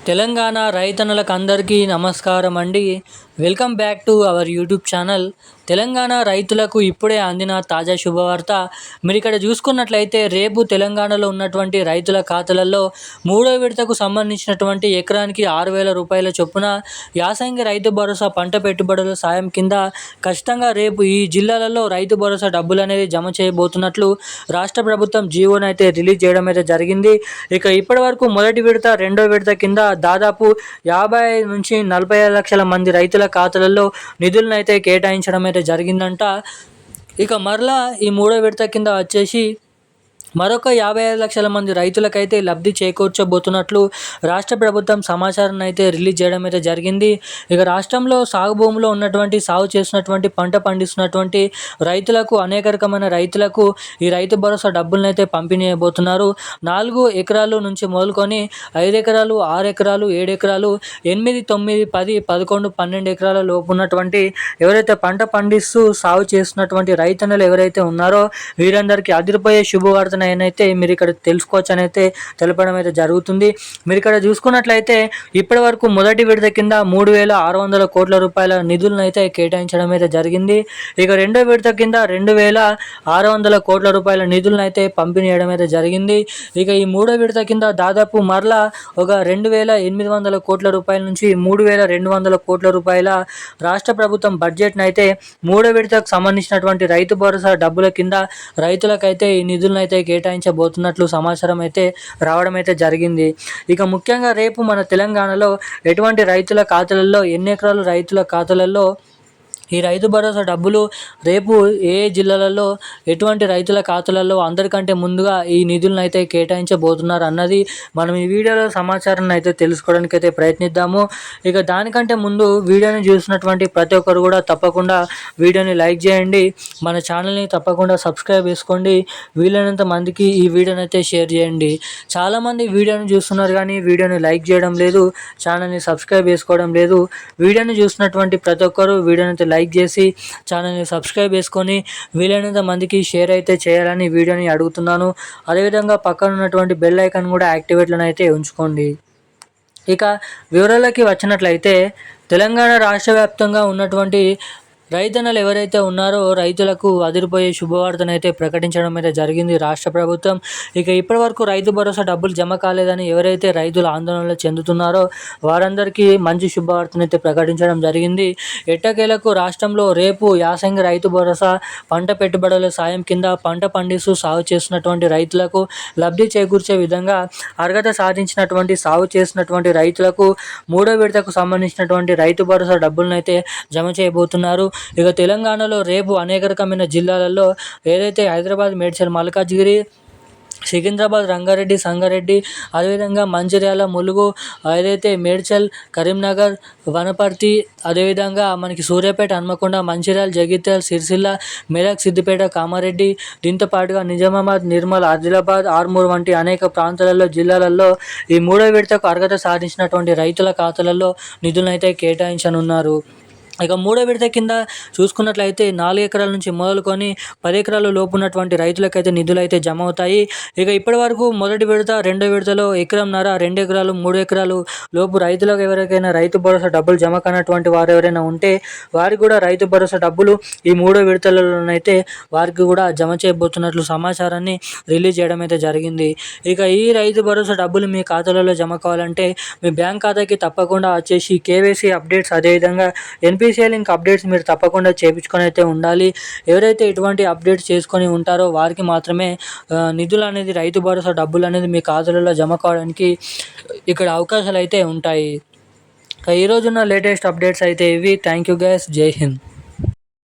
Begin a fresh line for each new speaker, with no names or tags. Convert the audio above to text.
తెలంగాణ రైతన్నలకు అందరికీ నమస్కారం అండి. Welcome back to our YouTube channel. Telangana రైతులకు ఇప్పుడే అందిన తాజా శుభవార్త. మీరు ఇక్కడ చూసుకున్నట్లయితే రేపు తెలంగాణలో ఉన్నటువంటి రైతుల ఖాతాలలో మూడో విడతకు సంబంధించినటువంటి ఎకరానికి 6,000 రూపాయల చొప్పున యాసంగి రైతు భరోసా పంట పెట్టుబడుల సాయం కింద ఖచ్చితంగా రేపు ఈ జిల్లాలలో రైతు భరోసా డబ్బులు అనేది జమ చేయబోతున్నట్లు రాష్ట్ర ప్రభుత్వం జీవోనైతే రిలీజ్ చేయడం అయితే జరిగింది. ఇక ఇప్పటి వరకు మొదటి విడత, రెండో విడత కింద దాదాపు 55 నుంచి 45 లక్షల మంది రైతుల ఖాతాలలో నిధులను అయితే కేటాయించడం అయితే జరిగిందంట. ఇక మరలా ఈ మూడో విడత కింద వచ్చేసి మరొక 55 లక్షల మంది రైతులకైతే లబ్ధి చేకూర్చబోతున్నట్లు రాష్ట్ర ప్రభుత్వం సమాచారాన్ని అయితే రిలీజ్ చేయడం అయితే జరిగింది. ఇక రాష్ట్రంలో సాగు భూమిలో ఉన్నటువంటి, సాగు చేసినటువంటి, పంట పండిస్తున్నటువంటి రైతులకు, అనేక రకమైన రైతులకు ఈ రైతు భరోసా డబ్బులను అయితే పంపిణీ చేయబోతున్నారు. 4 ఎకరాలు నుంచి మొదలుకొని 5 ఎకరాలు, 6 ఎకరాలు, 7 ఎకరాలు, 8, 9, 10, 11, 12 ఎకరాల లోపు ఉన్నటువంటి ఎవరైతే పంట పండిస్తూ సాగు చేస్తున్నటువంటి రైతన్నలు ఎవరైతే ఉన్నారో వీరందరికీ అదిరిపోయే శుభవార్త అయితే మీరు ఇక్కడ తెలుసుకోవచ్చు అని అయితే తెలపడం అయితే జరుగుతుంది. మీరు ఇక్కడ చూసుకున్నట్లయితే ఇప్పటి వరకు మొదటి విడత కింద 3,600 కోట్ల రూపాయల నిధులను అయితే కేటాయించడం అయితే జరిగింది. ఇక రెండో విడత కింద 2,600 కోట్ల రూపాయల నిధులను అయితే పంపిణీ చేయడం అయితే జరిగింది. ఇక ఈ మూడో విడత కింద దాదాపు మరలా ఒక 2,800 కోట్ల రూపాయల నుంచి 3,200 కోట్ల రూపాయల రాష్ట్ర ప్రభుత్వం బడ్జెట్ను అయితే మూడో విడతకు సంబంధించినటువంటి రైతు భరోసా డబ్బుల కింద రైతులకైతే ఈ నిధులను అయితే కేటాయించబోతున్నట్లు సమాచారం అయితే రావడం అయితే జరిగింది. ఇక ముఖ్యంగా రేపు మన తెలంగాణలో ఎటువంటి రైతుల ఖాతాలలో, ఎన్ని ఎకరాలు రైతుల ఖాతాలలో ఈ రైతు భరోసా డబ్బులు రేపు ఏ జిల్లాలలో, ఎటువంటి రైతుల ఖాతాలలో అందరికంటే ముందుగా ఈ నిధులను అయితే కేటాయించబోతున్నారు అన్నది మనం ఈ వీడియోలో సమాచారాన్ని అయితే తెలుసుకోవడానికి అయితే ప్రయత్నిద్దాము. ఇక దానికంటే ముందు వీడియోని చూసినటువంటి ప్రతి ఒక్కరు కూడా తప్పకుండా వీడియోని లైక్ చేయండి, మన ఛానల్ని తప్పకుండా సబ్స్క్రైబ్ చేసుకోండి, వీలైనంత మందికి ఈ వీడియోని అయితే షేర్ చేయండి. చాలామంది వీడియోని చూస్తున్నారు కానీ వీడియోని లైక్ చేయడం లేదు, ఛానల్ని సబ్స్క్రైబ్ చేసుకోవడం లేదు. వీడియోని చూసినటువంటి ప్రతి ఒక్కరు వీడియోని అయితే లైక్ చేసి ఛానల్ని సబ్స్క్రైబ్ చేసుకొని వీలైనంత మందికి షేర్ అయితే చేయాలని వీడియోని అడుగుతున్నాను. అదేవిధంగా పక్కన ఉన్నటువంటి బెల్ ఐకాన్ కూడా యాక్టివేట్లను అయితే ఉంచుకోండి. ఇక వివరాలకి వచ్చినట్లయితే తెలంగాణ రాష్ట్ర వ్యాప్తంగా ఉన్నటువంటి రైతన్నలు ఎవరైతే ఉన్నారో రైతులకు అదిరిపోయే శుభవార్తనైతే ప్రకటించడం అయితే జరిగింది రాష్ట్ర ప్రభుత్వం. ఇక ఇప్పటి వరకు రైతు భరోసా డబ్బులు జమ కాలేదని ఎవరైతే రైతులు ఆందోళనలు చెందుతున్నారో వారందరికీ మంచి శుభవార్తనైతే ప్రకటించడం జరిగింది. ఎట్టకేలకు రాష్ట్రంలో రేపు యాసంగి రైతు భరోసా పంట పెట్టుబడుల సాయం కింద పంట పండిస్తూ సాగు చేస్తున్నటువంటి రైతులకు లబ్ధి చేకూర్చే విధంగా అర్హత సాధించినటువంటి, సాగు చేసినటువంటి రైతులకు మూడో విడతకు సంబంధించినటువంటి రైతు భరోసా డబ్బులను అయితే జమ చేయబోతున్నారు. ఇక తెలంగాణలో రేపు అనేక రకమైన జిల్లాలలో ఏదైతే హైదరాబాద్, మేడ్చల్, మల్కాజ్గిరి, సికింద్రాబాద్, రంగారెడ్డి, సంగారెడ్డి, అదేవిధంగా మంచిర్యాల, ములుగు, ఏదైతే మేడ్చల్, కరీంనగర్, వనపర్తి, అదేవిధంగా మనకి సూర్యాపేట, హన్మకొండ, మంచిర్యాల, జగిత్యాల, సిరిసిల్ల, మెదక్, సిద్దిపేట, కామారెడ్డి, దీంతో పాటుగా నిజామాబాద్, నిర్మల్, ఆదిలాబాద్, ఆర్మూర్ వంటి అనేక ప్రాంతాలలో, జిల్లాలలో ఈ మూడో విడతకు అర్హత సాధించినటువంటి రైతుల ఖాతాలలో నిధులను అయితే కేటాయించనున్నారు. ఇక మూడో విడత కింద చూసుకున్నట్లయితే 4 ఎకరాల నుంచి మొదలుకొని 10 ఎకరాల లోపు ఉన్నటువంటి రైతులకైతే నిధులు అయితే జమ అవుతాయి. ఇక ఇప్పటి వరకు మొదటి విడత, రెండో విడతలో 1.5 ఎకరం, 2 ఎకరాలు, 3 ఎకరాలు లోపు రైతులకు ఎవరికైనా రైతు భరోసా డబ్బులు జమ కానటువంటి వారు ఎవరైనా ఉంటే వారికి కూడా రైతు భరోసా డబ్బులు ఈ మూడో విడతలలోనైతే వారికి కూడా జమ చేయబోతున్నట్లు సమాచారాన్ని రిలీజ్ చేయడం అయితే జరిగింది. ఇక ఈ రైతు భరోసా డబ్బులు మీ ఖాతాలలో జమ కావాలంటే మీ బ్యాంక్ ఖాతాకి తప్పకుండా వచ్చేసి కేవైసీ అప్డేట్స్, అదేవిధంగా ఎన్పిసిఐ లింక్ అప్డేట్స్ మీరు తప్పకుండా చేయించుకొని అయితే ఉండాలి. ఎవరైతే ఇటువంటి అప్డేట్స్ చేసుకొని ఉంటారో వారికి మాత్రమే నిధులు అనేది, రైతు భరోసా డబ్బులు అనేది మీ ఖాతాలలో జమ కావడానికి ఇక్కడ అవకాశాలు అయితే ఉంటాయి. ఈరోజున్న లేటెస్ట్ అప్డేట్స్ అయితే ఇవి. Thank you guys. జై హింద్.